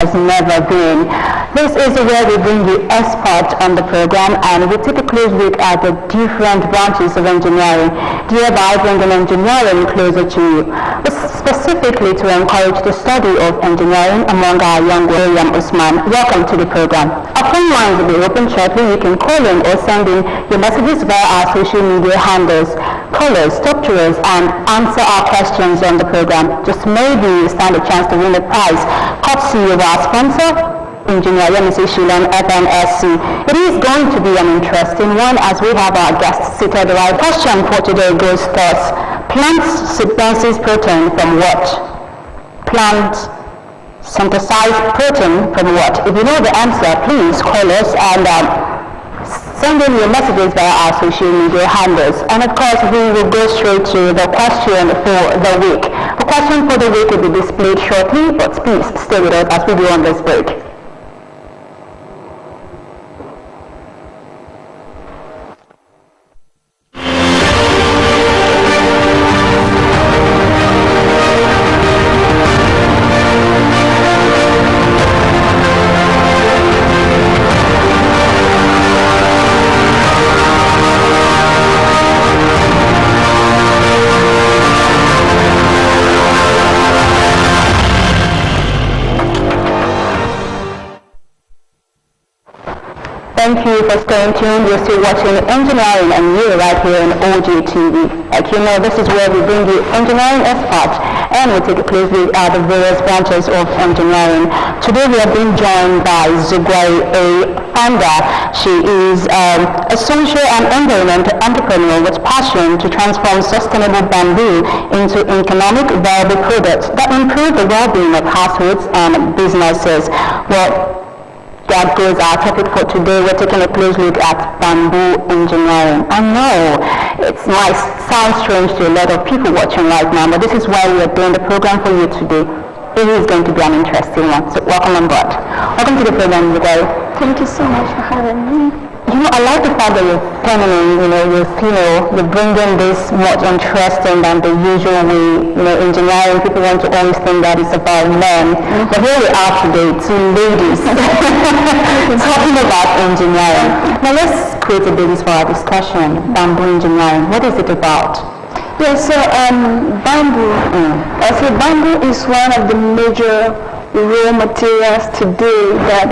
has never been. This is where we bring you experts on the program, and we take a close look at the different branches of engineering, thereby bringing engineering closer to you, but specifically to encourage the study of engineering among our young William Usman. Welcome to the program. Our phone lines will be open shortly. You can call in or send in your messages via our social media handles. Call us, talk to us, and answer our questions on the program. Just maybe you stand a chance to win a prize, courtesy of our sponsor, Engineer Yemisi Shilon FNSC. It is going to be an interesting one as we have our guests seated right. Question for today goes thus: plants synthesize protein from what? Plants synthesize protein from what? If you know the answer, please call us and send in your messages via our social media handles. And of course, we will go straight to the question for the week. The question for the week will be displayed shortly, but please stay with us as we go on this break. Thank you for staying tuned. You're still watching Engineering and You right here on OGTV. Like you know, this is where we bring you engineering experts and we take a close look at the various branches of engineering. Today we are being joined by Zugwai A. Fanda. She is a social and environmental entrepreneur with passion to transform sustainable bamboo into economic viable products that improve the well-being of households and businesses. Well, that goes our topic for today. We're taking a close look at bamboo engineering. I know it might sound strange to a lot of people watching right now, but this is why we are doing the program for you today. It is going to be an interesting one. So welcome on board. Welcome to the program, today. Thank you so much for having me. You know, I like the fact that you're coming in, you're bringing this much interesting than the usual way. Engineering, people want to always think that it's about men. Mm-hmm. But here we are today, two ladies, talking about engineering. Now let's create a basis for our discussion. Bamboo engineering, what is it about? Yes, so bamboo. Bamboo is one of the major raw materials today that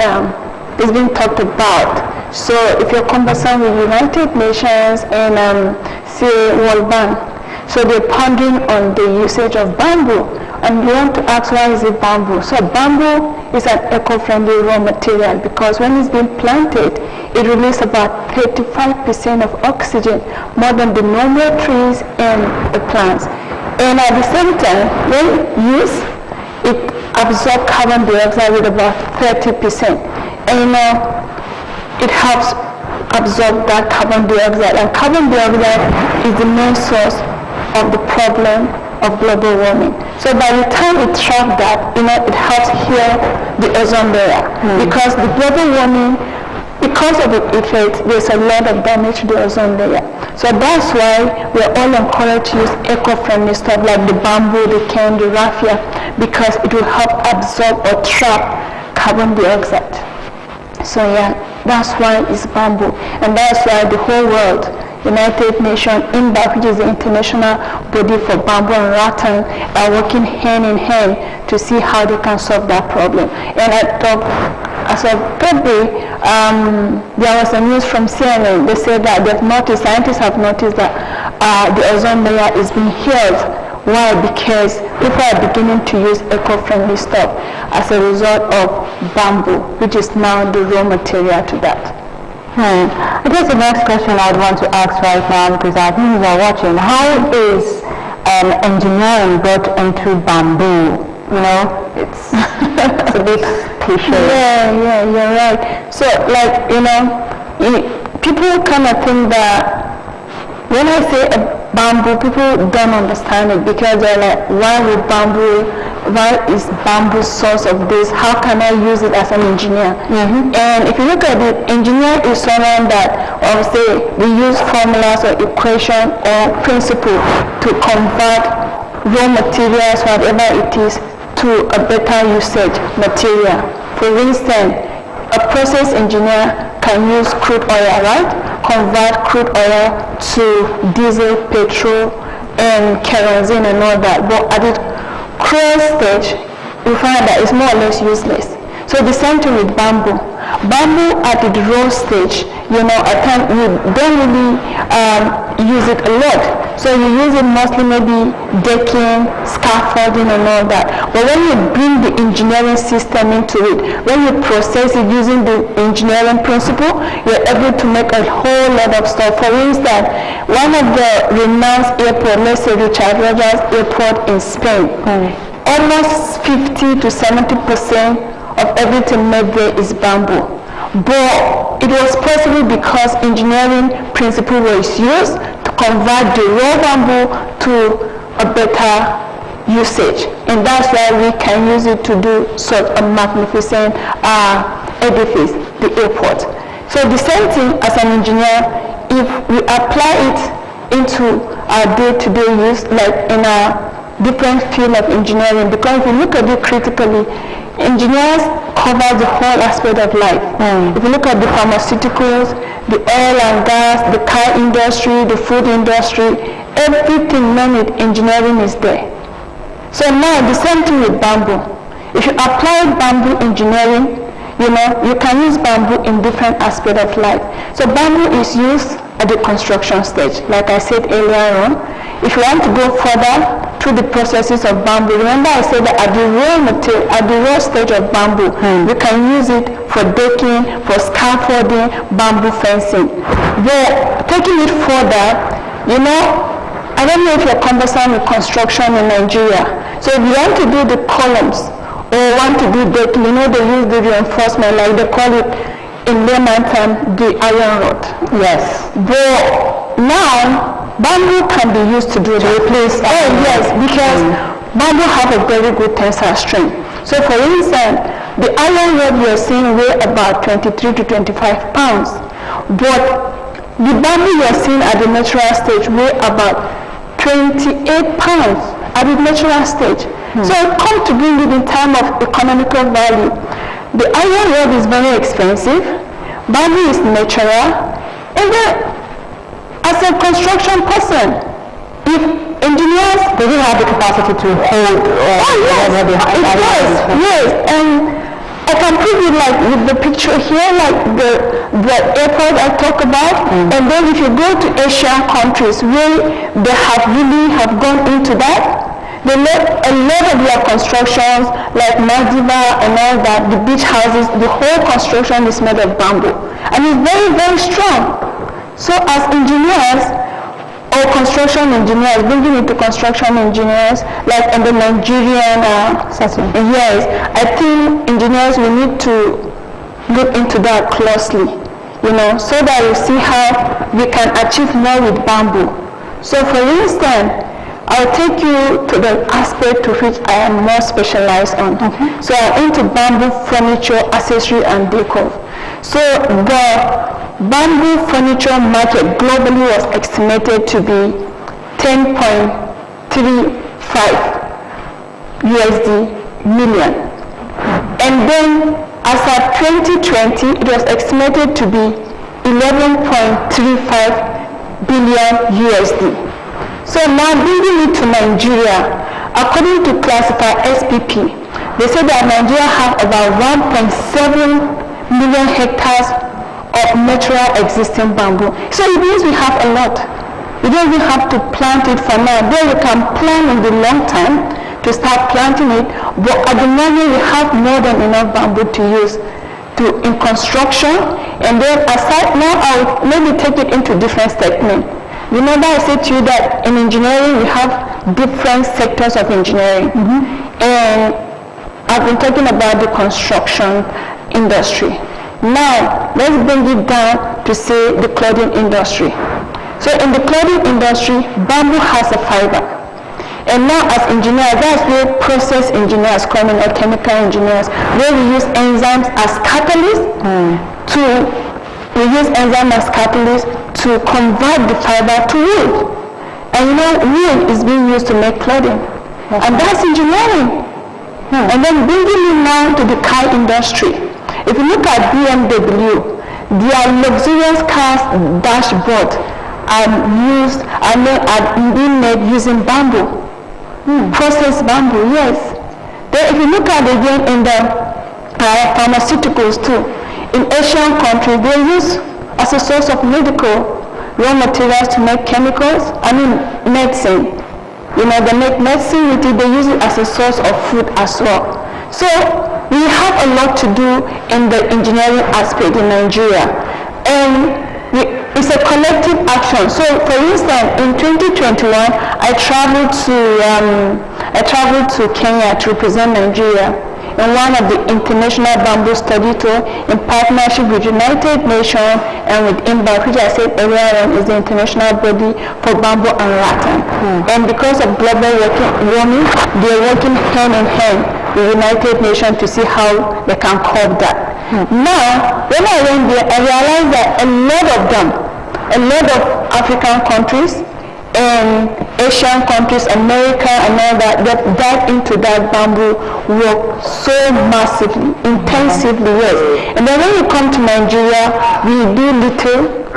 is being talked about. So if you're conversant with United Nations and say World Bank, so they're pondering on the usage of bamboo, and you want to ask why is it bamboo? So bamboo is an eco-friendly raw material because when it's been planted, it releases about 35% of oxygen, more than the normal trees and the plants. And at the same time, when used, it absorbs carbon dioxide with about 30%. And it helps absorb that carbon dioxide, and carbon dioxide is the main source of the problem of global warming. So by the time it traps that, it helps heal the ozone layer. Because the global warming, because of the effect, there's a lot of damage to the ozone layer. So that's why we're all encouraged to use eco-friendly stuff like the bamboo, the cane, the raffia, because it will help absorb or trap carbon dioxide. So yeah, that's why it's bamboo. And that's why the whole world, United Nations, INBAC, which is the international body for bamboo and rattan, are working hand in hand to see how they can solve that problem. And I thought, as of February, there was a news from CNN. They said that scientists have noticed that the ozone layer is being healed. Why? Because people are beginning to use eco-friendly stuff as a result of bamboo, which is now the raw material to that. I guess the next question I'd want to ask right now, because our viewers are watching, how is engineering brought into bamboo? It's a bit cliche. Yeah, you're right. So, people kind of think that when I say bamboo, people don't understand it because they're like, why is bamboo source of this? How can I use it as an engineer? Mm-hmm. And if you look at it, engineer is someone that, we use formulas or equation or principle to convert raw materials, whatever it is, to a better usage material. For instance, a process engineer can use crude oil, right? Convert crude oil to diesel, petrol, and kerosene and all that. But at the crude stage, we find that it's more or less useless. So the same thing with bamboo. Bamboo at the raw stage, at times you don't really use it a lot. So you use it mostly maybe decking, scaffolding and all that. But when you bring the engineering system into it, when you process it using the engineering principle, you're able to make a whole lot of stuff. For instance, one of the renowned airports, let's say Richard Rogers Airport in Spain, almost 50 to 70% of everything made there is bamboo. But it was possible because engineering principle was used to convert the raw bamboo to a better usage. And that's why we can use it to do such a magnificent edifice, the airport. So the same thing as an engineer, if we apply it into our day-to-day use, like in a different field of engineering, because if you look at it critically, engineers cover the whole aspect of life. If you look at the pharmaceuticals, the oil and gas, the car industry, the food industry, everything known in engineering is there. So now the same thing with bamboo. If you apply bamboo engineering, you can use bamboo in different aspects of life. So bamboo is used at the construction stage, like I said earlier on. If you want to go further through the processes of bamboo, remember I said that at the raw stage of bamboo, we can use it for decking, for scaffolding, bamboo fencing. But taking it further, I don't know if you're conversant with construction in Nigeria. So if you want to do the columns or want to do decking, they use the reinforcement, like they call it in layman term, the iron rod. Yes. But now, bamboo can be used to do the replace. Oh yes, because bamboo have a very good tensile strength. So for instance, the iron rod we are seeing weigh about 23 to 25 pounds. But the bamboo you are seeing at the natural stage weigh about 28 pounds at the natural stage. So come to bring it in terms of economical value. The iron rod is very expensive, bamboo is natural, and then as a construction person, if engineers, they don't have the capacity to hold yes, and I can prove it like with the picture here, like the airport I talk about, and then if you go to Asian countries where they have gone into that, they let a lot of their constructions, like Maldives and all that, the beach houses, the whole construction is made of bamboo. And it's very, very strong. So as engineers, or construction engineers, bringing into construction engineers, like in the Nigerian, yes, I think engineers will need to look into that closely, so that we see how we can achieve more with bamboo. So for instance, I'll take you to the aspect to which I am more specialized on. So I'm into bamboo furniture, accessory, and decor. So the bamboo furniture market globally was estimated to be 10.35 USD million. And then as of 2020, it was estimated to be 11.35 billion USD. So now bringing it to Nigeria, according to Classify SPP, they say that Nigeria has about 1.7 million hectares of natural existing bamboo. So it means we have a lot. We don't even have to plant it for now. Then we can plan in the long term to start planting it, but at the moment we have more than enough bamboo to use in construction. And then aside, now I'll maybe take it into different segments. Remember I said to you that in engineering we have different sectors of engineering. And I've been talking about the construction industry. Now let's bring it down to say the clothing industry. So in the clothing industry, bamboo has a fiber. And now as engineers, that's where process engineers come in, or chemical engineers, where we use enzymes as catalysts to convert the fiber to wool. And wool is being used to make clothing. And that's engineering. And then bringing it now to the car industry. If you look at BMW, their luxurious cars dashboard are being made using bamboo, processed bamboo, yes. Then if you look at it again in the pharmaceuticals too, in Asian countries, they use as a source of medical raw materials to make medicine. They make medicine with it, they use it as a source of food as well. So we have a lot to do in the engineering aspect in Nigeria. And it's a collective action. So for instance, in 2021, I traveled to Kenya to represent Nigeria in one of the international bamboo study tour in partnership with United Nations and with IMBA, which I said earlier on is the international body for bamboo and rattan. And because of global warming, they're working hand in hand with United Nations to see how they can curb that. Now, when I went there, I realized that a lot of African countries and Asian countries, America and all that dive into that bamboo work so massively, intensively, yes. And then when you come to Nigeria, we do little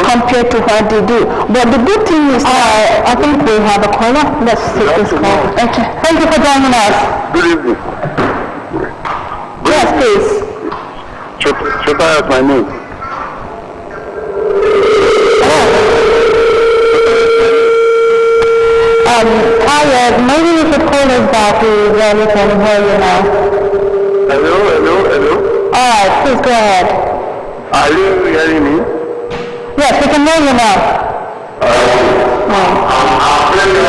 compared to what they do. But the good thing is I think we have a caller. Let's take this call. Okay. Thank you for joining us. Good evening. Yes, please. Chota is my name. Maybe you should call us back where we can hear you now. Hello. Alright, please go ahead. Are you hearing me? Yes, we can hear you now. I'm very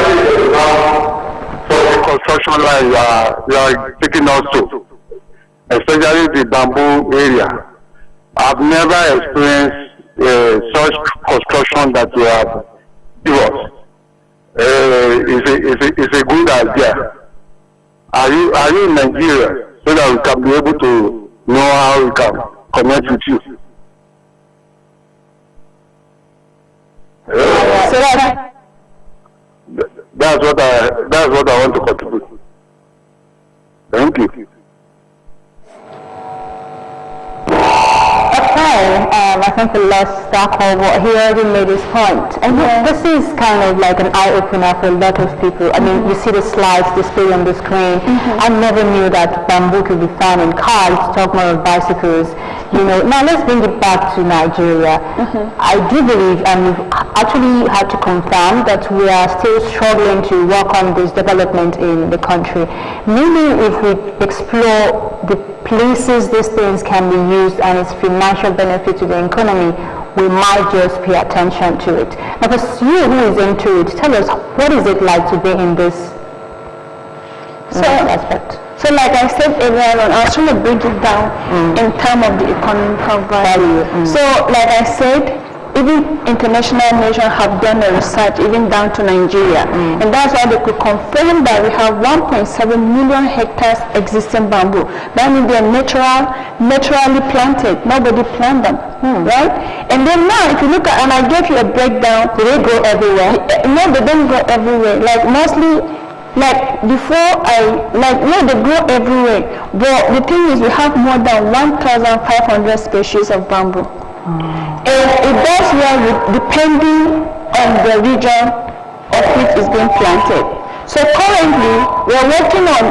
for the construction line you are taking us to, especially the bamboo area. I've never experienced such construction that you have given us. It's a good idea. Are you in Nigeria so that we can be able to know how we can connect with you? So that's what I want to contribute. Thank you. Okay, I think we lost Stockholm, but he already made his point. And this is kind of like an eye-opener for a lot of people. I mean, you see the slides displayed on the screen. I never knew that bamboo could be found in cars, talk more of bicycles. Now let's bring it back to Nigeria. I do believe, and we've actually had to confirm that we are still struggling to work on this development in the country. Maybe if we explore the places these things can be used and its financial benefit to the economy, we might just pay attention to it. Now for you who is into it, tell us, what is it like to be in this aspect? So like I said earlier on, I was trying to break it down in terms of the economical value. So like I said, even international nations have done the research even down to Nigeria. And that's why they could confirm that we have 1.7 million hectares existing bamboo. That means they're naturally planted. Nobody planted them, right? And then now if you look at, and I gave you a breakdown, do they grow everywhere? No, they don't grow everywhere. Like mostly, like before they grow everywhere. But the thing is we have more than 1,500 species of bamboo. And it does well depending on the region of which is being planted. So currently, we are working on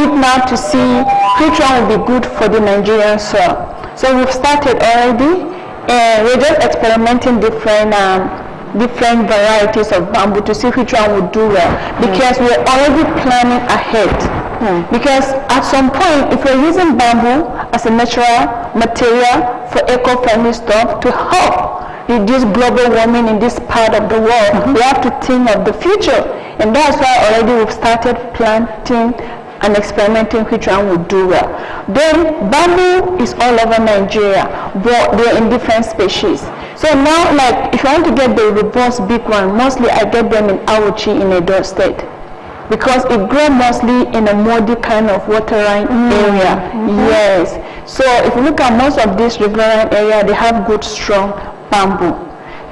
it now to see which one will be good for the Nigerian soil. So we've started already, and we're just experimenting different varieties of bamboo to see which one would do well, because we're already planning ahead. Because at some point, if we're using bamboo as a natural material for eco-friendly stuff to help reduce global warming in this part of the world, we have to think of the future. And that's why already we've started planting and experimenting which one would do well. Then bamboo is all over Nigeria, but they're in different species. So now, like, if I want to get the robust big one, mostly I get them in Auchi in Edo State, because it grows mostly in a muddy kind of waterine area. Yes. So if you look at most of this riverine area, they have good strong bamboo.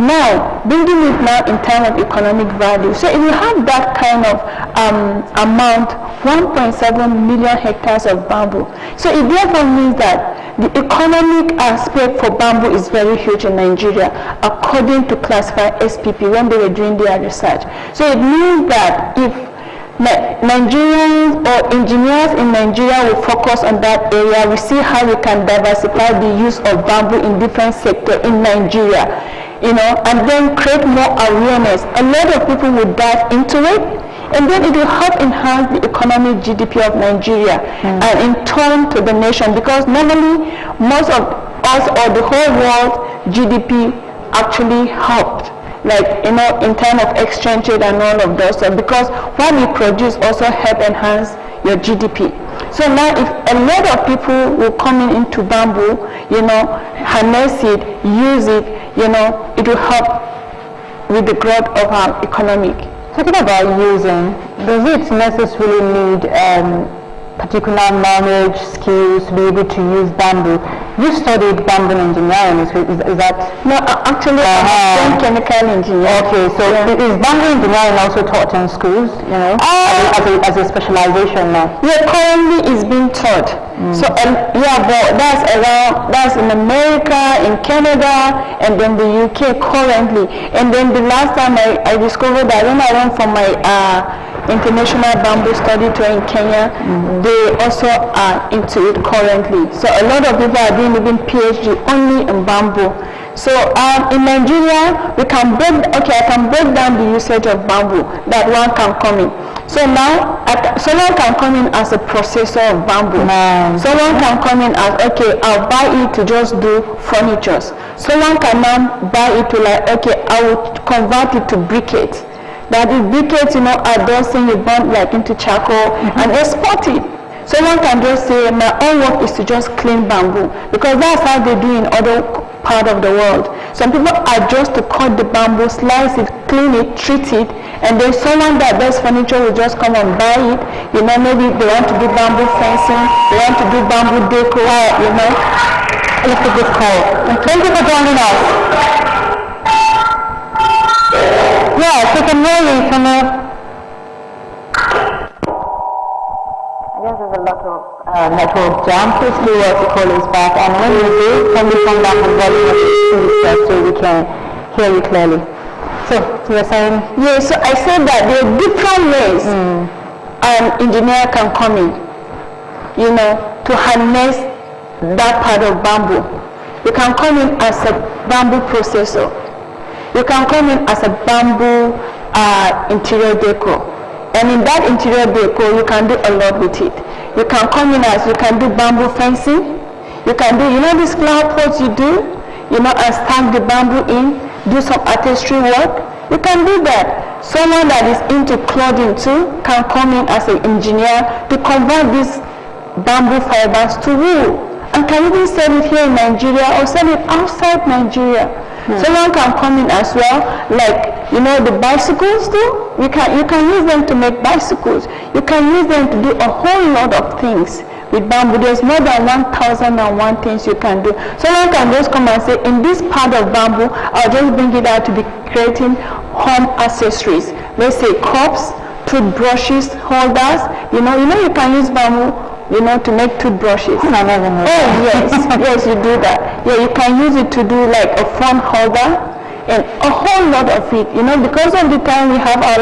Now, bringing it now in terms of economic value. So if you have that kind of amount, 1.7 million hectares of bamboo. So it therefore means that the economic aspect for bamboo is very huge in Nigeria, according to Classified SPP when they were doing their research. So it means that if Nigerians or engineers in Nigeria will focus on that area, we see how we can diversify the use of bamboo in different sectors in Nigeria, and then create more awareness. A lot of people will dive into it, and then it will help enhance the economic GDP of Nigeria and in turn to the nation, because normally most of us or the whole world GDP actually helped, in terms of exchange rate and all of those stuff, because what we produce also help enhance your GDP. So now if a lot of people will come into bamboo, harness it, use it, it will help with the growth of our economic. Talking about using, does it necessarily need particular knowledge, skills to be able to use bamboo? You studied bamboo engineering, is that? No, actually I'm a chemical engineer. Okay, so is bamboo engineering also taught in schools, as a specialization now? Yeah, currently it's being taught. So but that's in America, in Canada, and then the UK currently. And then the last time I discovered that when I went for my international bamboo study tour in Kenya, they also are into it currently. So a lot of people are doing even PhD only in bamboo. So in Nigeria, I can break down the usage of bamboo that one can come in. So now, someone can come in as a processor of bamboo. Someone can come in as, I'll buy it to just do furniture. Someone can now buy it to I will convert it to briquettes. That is briquettes, are those things you burn into charcoal and export it. Someone can just say, my own work is to just clean bamboo, because that's how they do in other part of the world. Some people are just to cut the bamboo, slice it, clean it, treat it, and then someone that does furniture will just come and buy it. Maybe they want to do bamboo fencing, they want to do bamboo decor, It's a good call. And thank you for joining us. Yes, we can hear you from I guess there's a lot of network jam. Please do what the call is back, and when you do, can we come back and volume so we can hear you clearly. So you were saying? Yeah, so I said that there are different ways an engineer can come in, to harness that part of bamboo. You can come in as a bamboo processor. You can come in as a bamboo interior decor. And in that interior decor, you can do a lot with it. You can come in as, you can do bamboo fencing. You can do, these flower pots you do, and stack the bamboo in, do some artistry work. You can do that. Someone that is into clothing too can come in as an engineer to convert these bamboo fibers to wool. And can even sell it here in Nigeria or sell it outside Nigeria. Someone can come in as well, the bicycles too. You can use them to make bicycles. You can use them to do a whole lot of things with bamboo. There's more than 1,001 things you can do. Someone can just come and say, in this part of bamboo, I'll just bring it out to be creating home accessories. Let's say cups, toothbrushes, holders. You can use bamboo to make toothbrushes. Oh yes, you do that. Yeah, you can use it to do a phone holder and a whole lot of it. Because of the time we have, I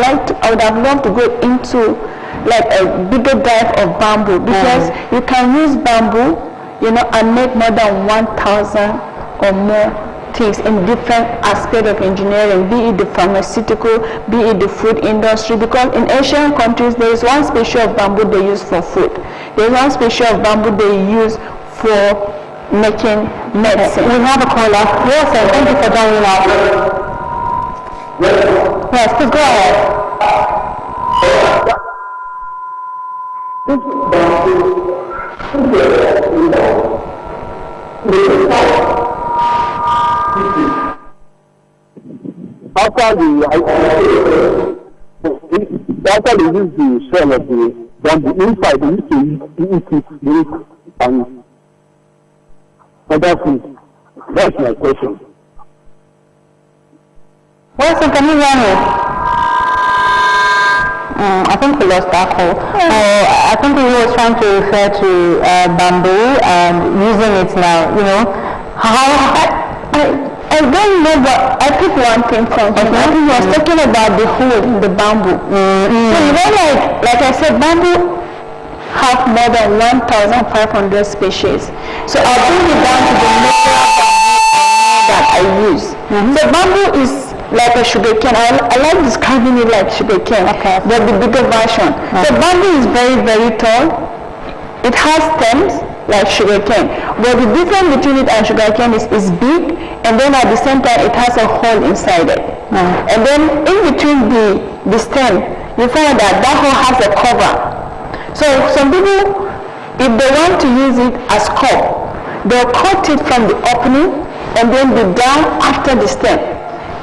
would have loved to go into a bigger dive of bamboo, because you can use bamboo, and make more than 1,000 or more things in different aspects of engineering, be it the pharmaceutical, be it the food industry, because in Asian countries there is one species of bamboo they use for food. There is one species of bamboo they use for making medicine. We have a caller. Yes, sir. Thank you for joining us. Yes, please go ahead. After they use the shell of the inside, they used to eat it, milk, and other food. That's my question. Wilson, can you hear me? I think we lost that call. I think he was trying to refer to bamboo and using it now, you know. I don't know, but I picked one thing from him. I think he was talking about the wood in the bamboo. So you know, like I said, bamboo have more than 1,500 species. So I'll bring it down to the natural bamboo that I use. So bamboo is like a sugar cane. I like describing it like sugar cane, but the bigger version. So bamboo is very, very tall. It has stems like sugar cane, but the difference between it and sugar cane is big, and then at the same time it has a hole inside it. And then in between the stem, you find that hole has a cover. So some people, if they want to use it as cup, they'll cut it from the opening and then be down after the stem.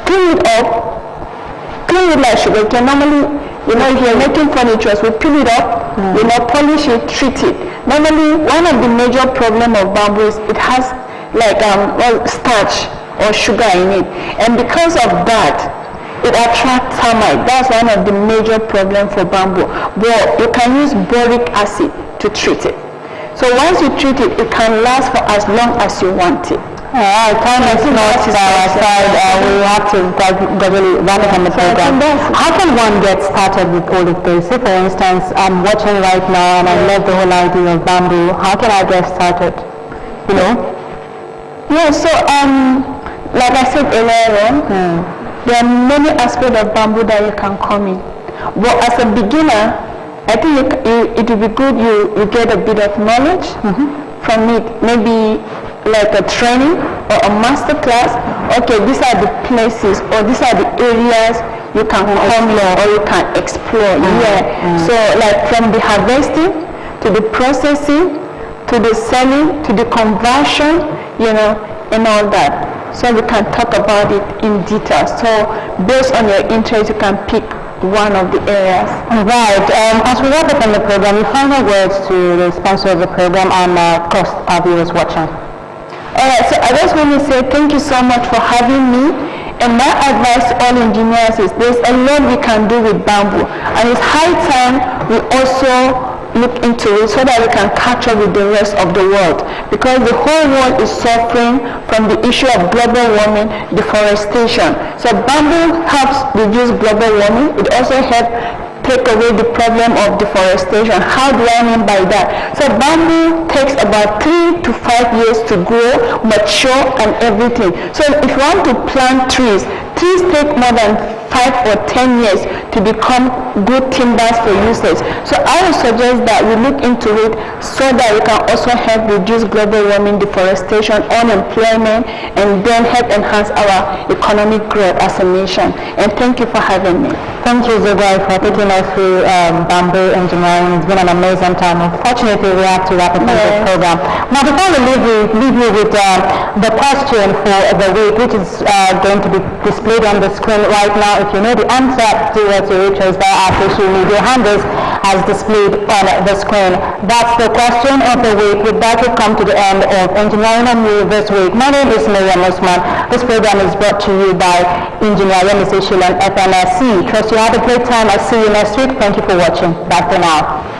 Clean it like sugar cane. Normally, you know, if you're making furniture, we peel it up, you know, polish it, treat it. Normally, one of the major problems of bamboo is it has like starch or sugar in it, and because of that, it attracts termite. That's one of the major problems for bamboo. But you can use boric acid to treat it. So once you treat it, it can last for as long as you want it. Time is not our side. We have to gradually wrap up on the program. How can one get started with all of this? Say, for instance, I'm watching right now and I love the whole idea of bamboo. How can I get started? You know? Yeah, so like I said earlier on, there are many aspects of bamboo that you can come in. But as a beginner, I think it will be good you get a bit of knowledge from it. Maybe like a training or a master class. Okay, these are the places or these are the areas you can come or you can explore. So like from the harvesting to the processing to the selling to the conversion, you know, and all that. So we can talk about it in detail. So based on your interest, you can pick one of the areas. Right. As we wrap up on the program, final words to the sponsor of the program and of course our viewers watching. Alright, so I just want to say thank you so much for having me, and my advice to all engineers is there's a lot we can do with bamboo, and it's high time we also look into it so that we can catch up with the rest of the world, because the whole world is suffering from the issue of global warming, deforestation. So bamboo helps reduce global warming. It also helps take away the problem of deforestation. How do I mean by that? So bamboo takes about 3 to 5 years to grow, mature and everything. So if you want to plant trees take more than 5 or 10 years to become good timbers for usage. So I would suggest that we look into it so that we can also help reduce global warming, deforestation, unemployment, and then help enhance our economic growth as a nation. And thank you for having me. Thank you, Zogai, for taking us through bamboo engineering. It's been an amazing time. Unfortunately, we have to wrap up on this program. Now, before we leave you with the question for the week, which is going to be displayed on the screen right now. If you know the answer, do what you reach us via our social media handles as displayed on the screen. That's the question of the week. With that, we've come to the end of Engineering on You this week. My name is Miriam Osman. This program is brought to you by Engineer Yemi Seshilan FNSC. Trust you have a great time. I'll see you next week. Thank you for watching. Bye for now.